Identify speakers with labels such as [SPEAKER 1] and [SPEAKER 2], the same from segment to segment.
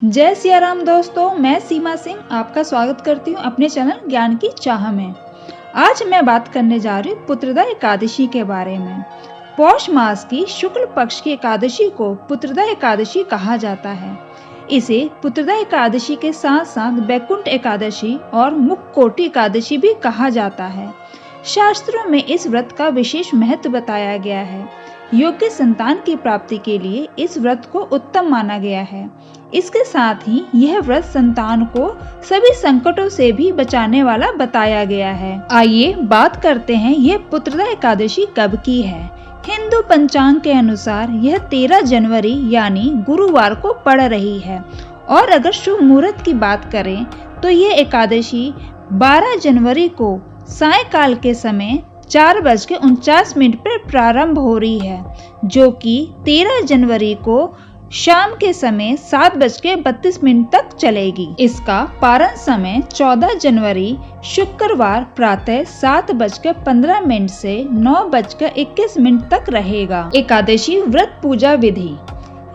[SPEAKER 1] जय सिया राम दोस्तों, मैं सीमा सिंह आपका स्वागत करती हूँ अपने चैनल ज्ञान की चाह में। आज मैं बात करने जा रही हूँ पुत्रदा एकादशी के बारे में। पौष मास की शुक्ल पक्ष की एकादशी को पुत्रदा एकादशी कहा जाता है। इसे पुत्रदा एकादशी के साथ साथ बैकुंठ एकादशी और मुक्कोटी एकादशी भी कहा जाता है। शास्त्रों में इस व्रत का विशेष महत्व बताया गया है। योग्य संतान की प्राप्ति के लिए इस व्रत को उत्तम माना गया है। इसके साथ ही यह व्रत संतान को सभी संकटों से भी बचाने वाला बताया गया है। आइए बात करते हैं यह पुत्रदा एकादशी कब की है। हिंदू पंचांग के अनुसार यह 13 जनवरी यानी गुरुवार को पड़ रही है और अगर शुभ मुहूर्त की बात करें तो यह एकादशी 12 जनवरी को सायंकाल के समय 4:49 पर प्रारंभ हो रही है, जो कि 13 जनवरी को शाम के समय 7:32 तक चलेगी। इसका पारण समय 14 जनवरी शुक्रवार प्रातः 7:15 से 9:21 तक रहेगा। एकादशी व्रत पूजा विधि।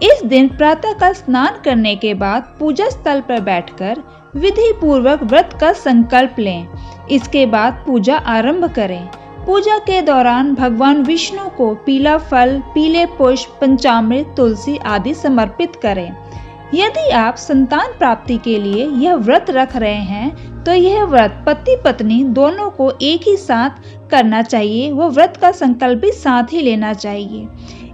[SPEAKER 1] इस दिन प्रातःकाल स्नान करने के बाद पूजा स्थल पर बैठकर विधि पूर्वक व्रत का संकल्प लें। इसके बाद पूजा आरंभ करें। पूजा के दौरान भगवान विष्णु को पीला फल, पीले पुष्प, पंचामृत, तुलसी आदि समर्पित करें। यदि आप संतान प्राप्ति के लिए यह व्रत रख रहे हैं तो यह व्रत पति पत्नी दोनों को एक ही साथ करना चाहिए। वो व्रत का संकल्प भी साथ ही लेना चाहिए।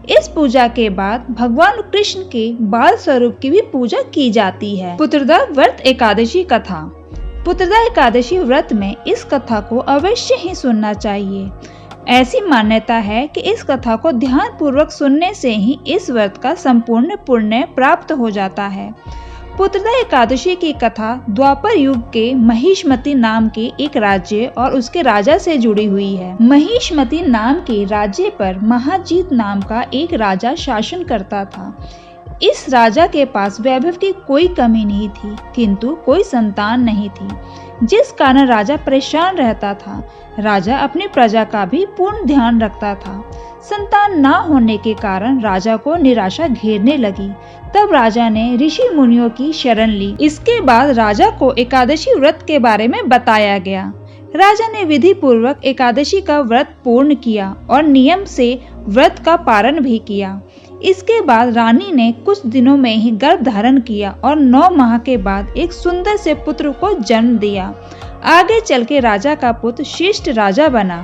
[SPEAKER 1] इस पूजा के बाद भगवान कृष्ण के बाल स्वरूप की भी पूजा की जाती है। पुत्रदा व्रत एकादशी कथा। पुत्रदा एकादशी व्रत में इस कथा को अवश्य ही सुनना चाहिए। ऐसी मान्यता है कि इस कथा को ध्यान पूर्वक सुनने से ही इस व्रत का संपूर्ण पुण्य प्राप्त हो जाता है। पुत्रदा एकादशी की कथा द्वापर युग के महिष्मति नाम के एक राज्य और उसके राजा से जुड़ी हुई है। महिष्मति नाम के राज्य पर महाजीत नाम का एक राजा शासन करता था। इस राजा के पास वैभव की कोई कमी नहीं थी, किंतु कोई संतान नहीं थी, जिस कारण राजा परेशान रहता था। राजा अपनी प्रजा का भी पूर्ण ध्यान रखता था। संतान ना होने के कारण राजा को निराशा घेरने लगी। तब राजा ने ऋषि मुनियों की शरण ली। इसके बाद राजा को एकादशी व्रत के बारे में बताया गया। राजा ने विधि पूर्वक एकादशी का व्रत पूर्ण किया और नियम से व्रत का पारण भी किया। इसके बाद रानी ने कुछ दिनों में ही गर्भ धारण किया और 9 माह के बाद एक सुंदर से पुत्र को जन्म दिया। आगे चल के राजा का पुत्र श्रेष्ठ राजा बना।